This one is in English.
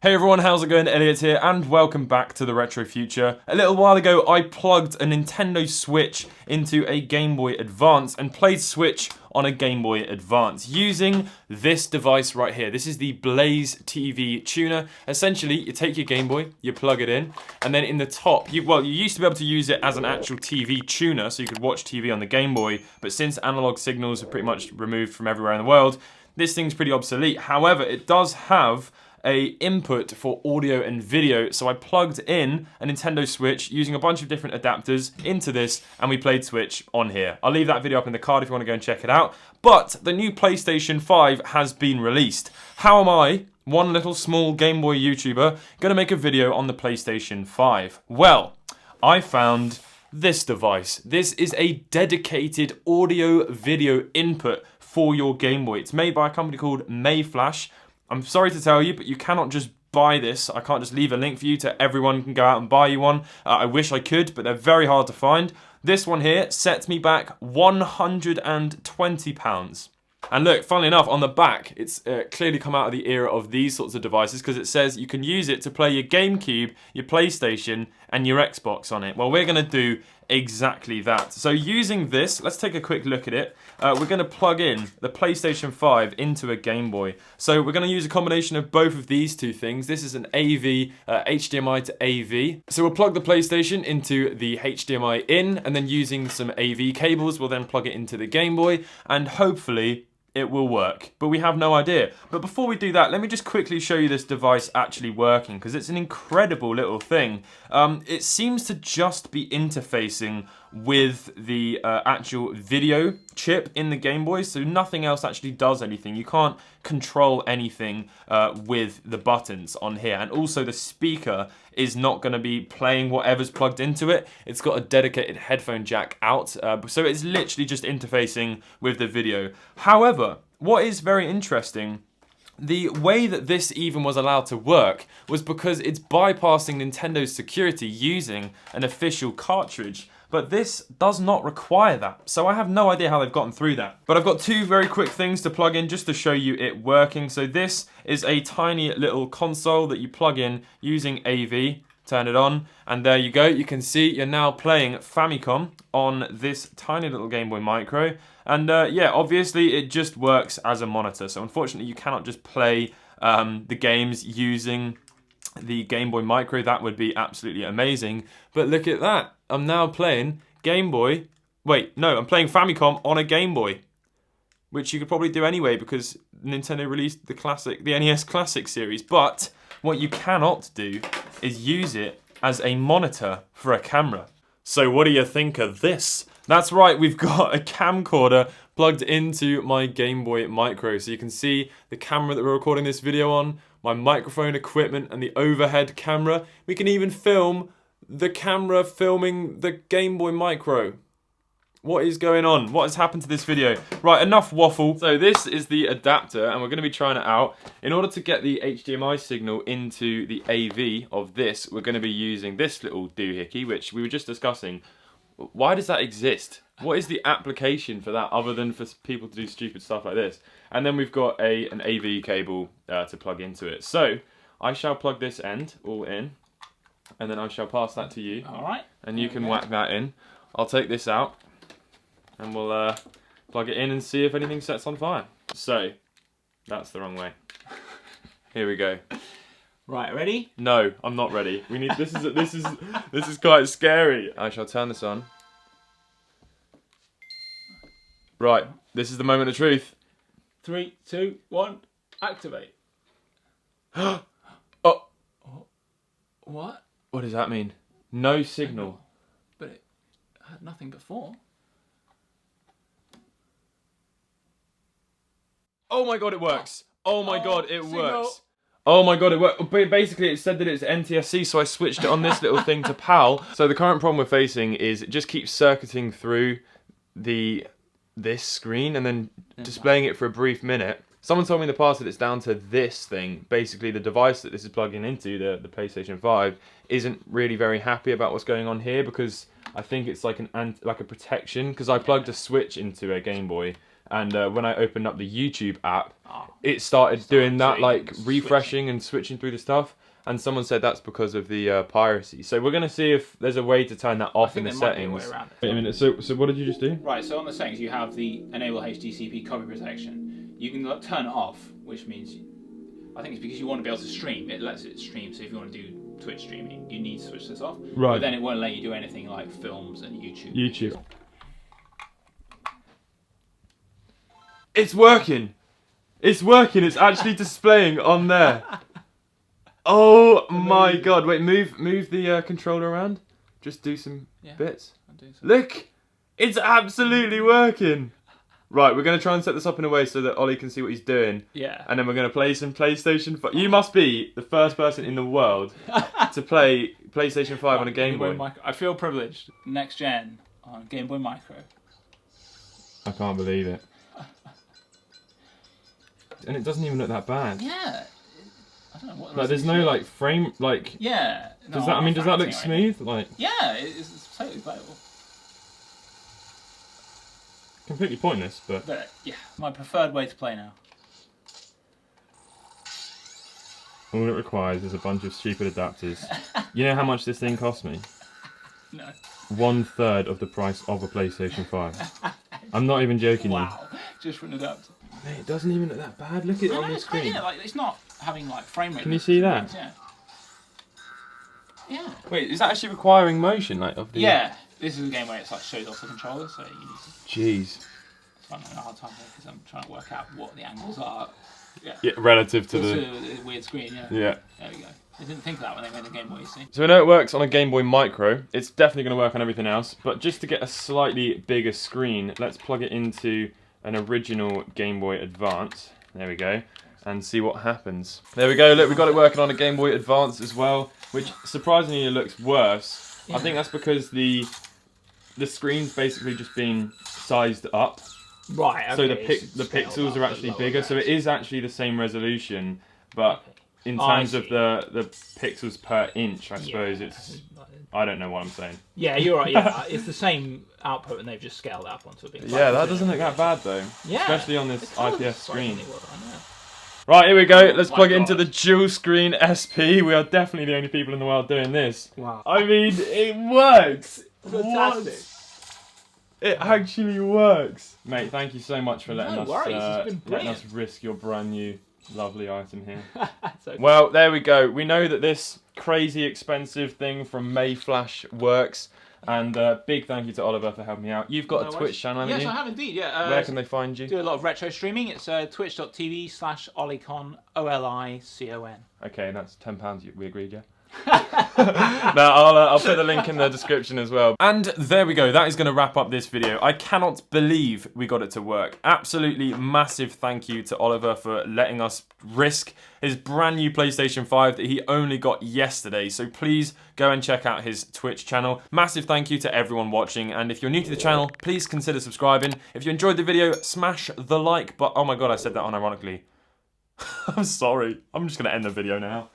Hey everyone, how's it going? Elliot here, and welcome back to the Retro Future. A little while ago, I plugged a Nintendo Switch into a Game Boy Advance and played Switch on a Game Boy Advance using this device right here. This is the Blaze TV tuner. Essentially, you take your Game Boy, you plug it in, and then in the top, you used to be able to use it as an actual TV tuner, so you could watch TV on the Game Boy, but since analog signals are pretty much removed from everywhere in the world, this thing's pretty obsolete. However, it does have a input for audio and video, so I plugged in a Nintendo Switch using a bunch of different adapters into this, and we played Switch on here. I'll leave that video up in the card if you want to go and check it out. But the new PlayStation 5 has been released. How am I, one little small Game Boy YouTuber, going to make a video on the PlayStation 5? Well, I found this device. This is a dedicated audio-video input for your Game Boy. It's made by a company called Mayflash. I'm sorry to tell you, but you cannot just buy this. I can't just leave a link for you to everyone can go out and buy you one. I wish I could, but they're very hard to find. This one here sets me back £120. And look, funnily enough, on the back, it's clearly come out of the era of these sorts of devices because it says you can use it to play your GameCube, your PlayStation, and your Xbox on it. Well, we're going to do exactly that. So using this, let's take a quick look at it. We're going to plug in the PlayStation 5 into a Game Boy. So we're going to use a combination of both of these two things. This is an AV, HDMI to AV. So we'll plug the PlayStation into the HDMI in, and then using some AV cables, we'll then plug it into the Game Boy, and hopefully it will work, but we have no idea. But before we do that, let me just quickly show you this device actually working, because it's an incredible little thing. It seems to just be interfacing with the actual video chip in the Game Boy, so nothing else actually does anything. You can't control anything with the buttons on here, and also the speaker is not going to be playing whatever's plugged into it. It's got a dedicated headphone jack out, so it's literally just interfacing with the video. However, what is very interesting, the way that this even was allowed to work was because it's bypassing Nintendo's security using an official cartridge. But this does not require that, so I have no idea how they've gotten through that. But I've got two very quick things to plug in just to show you it working. So this is a tiny little console that you plug in using AV, turn it on, and there you go. You can see you're now playing Famicom on this tiny little Game Boy Micro. And yeah, obviously it just works as a monitor. So unfortunately you cannot just play the games using the Game Boy Micro. That would be absolutely amazing. But look at that. I'm now playing Game Boy. Wait, no, I'm playing Famicom on a Game Boy, which you could probably do anyway because Nintendo released the NES Classic series. But what you cannot do is use it as a monitor for a camera. So what do you think of this? That's right, we've got a camcorder plugged into my Game Boy Micro. So you can see the camera that we're recording this video on, my microphone equipment, and the overhead camera. We can even film the camera filming the Game Boy Micro. What is going on? What has happened to this video? Right, enough waffle. So this is the adapter, and we're going to be trying it out. In order to get the HDMI signal into the AV of this, we're going to be using this little doohickey, which we were just discussing. Why does that exist? What is the application for that other than for people to do stupid stuff like this? And then we've got an AV cable to plug into it. So I shall plug this end all in, and then I shall pass that to you. All right. And you can whack that in. I'll take this out, and we'll plug it in and see if anything sets on fire. So, that's the wrong way. Here we go. Right, ready? No, I'm not ready. We need. This is quite scary. I shall turn this on. Right, this is the moment of truth. 3, 2, 1, activate. Oh, What? what does that mean? No signal. But it had nothing before. Oh my god, it works. Oh my god, it signal. works. Oh my god, it worked. But basically, it said that it's NTSC, so I switched it on this little thing to PAL. So the current problem we're facing is it just keeps circuiting through this screen and then displaying it for a brief minute. Someone told me in the past that it's down to this thing. Basically, the device that this is plugging into, the PlayStation 5, isn't really very happy about what's going on here because I think it's like a protection. Because I plugged a Switch into a Game Boy and when I opened up the YouTube app, it started doing that, like refreshing and switching through the stuff. And someone said that's because of the piracy. So we're going to see if there's a way to turn that off in the settings. Wait a minute, so what did you just do? Right, so on the settings you have the enable HDCP copy protection. You can turn it off, which means, I think it's because you want to be able to stream. It lets it stream, so if you want to do Twitch streaming, you need to switch this off. Right. But then it won't let you do anything like films and YouTube. It's working! It's working, it's actually displaying on there. Oh my god, wait, move the controller around. Just do some bits. Look! It's absolutely working! Right, we're going to try and set this up in a way so that Ollie can see what he's doing. Yeah. And then we're going to play some PlayStation 5. You must be the first person in the world to play PlayStation 5 on a Game Boy. I feel privileged. Next gen on Game Boy Micro. I can't believe it. And it doesn't even look that bad. Yeah. I don't know what. Like, there's no like frame, like. Yeah. No, does that look smooth? Like. Yeah, it's totally playable. Completely pointless, but. Yeah, my preferred way to play now. All it requires is a bunch of stupid adapters. You know how much this thing cost me? No. 1/3 of the price of a PlayStation 5. I'm not even joking. Wow. Just for an adapter. Mate, it doesn't even look that bad. Look at it on the screen. Yeah, like it's not having like frame rate. Can you see that? Yeah. Yeah. Wait, is that actually requiring motion, like of the? Yeah. This is a game where it's like shows off the controller, so you need to. Jeez. I'm having a hard time here because I'm trying to work out what the angles are. Yeah. Yeah, relative to the weird screen. Yeah. Yeah. There we go. They didn't think of that when they made the Game Boy, you see. So we know it works on a Game Boy Micro. It's definitely going to work on everything else. But just to get a slightly bigger screen, let's plug it into an original Game Boy Advance. There we go. And see what happens. There we go. Look, we've got it working on a Game Boy Advance as well, which surprisingly looks worse. Yeah. I think that's because the screen's basically just been sized up. Right. Okay, so the pixels are actually bigger. So it is actually the same resolution, but in terms of the pixels per inch, I suppose it's. I don't know what I'm saying. Yeah, you're right. Yeah, it's the same output, and they've just scaled up onto a big. Yeah, that doesn't look that bad though. Yeah, especially on this IPS screen. Well, right, here we go. Let's plug it into the dual screen SP. We are definitely the only people in the world doing this. Wow. I mean, it works. Fantastic. What? It actually works. Mate, thank you so much for letting us risk your brand new lovely item here. Okay. Well, there we go. We know that this crazy expensive thing from Mayflash works. And big thank you to Oliver for helping me out. You've got a Twitch channel, haven't you? Yes, I have indeed, yeah. Where can they find you? Do a lot of retro streaming. It's twitch.tv/Olicon, OLICON. Okay, that's £10. We agreed, yeah? No, I'll put the link in the description as well. And there we go. That is going to wrap up this video. I cannot believe we got it to work. Absolutely massive thank you to Oliver for letting us risk his brand new PlayStation 5 that he only got yesterday. So please go and check out his Twitch channel. Massive thank you to everyone watching. And if you're new to the channel, please consider subscribing. If you enjoyed the video, smash the like button. Oh my god, I said that unironically. I'm sorry. I'm just going to end the video now.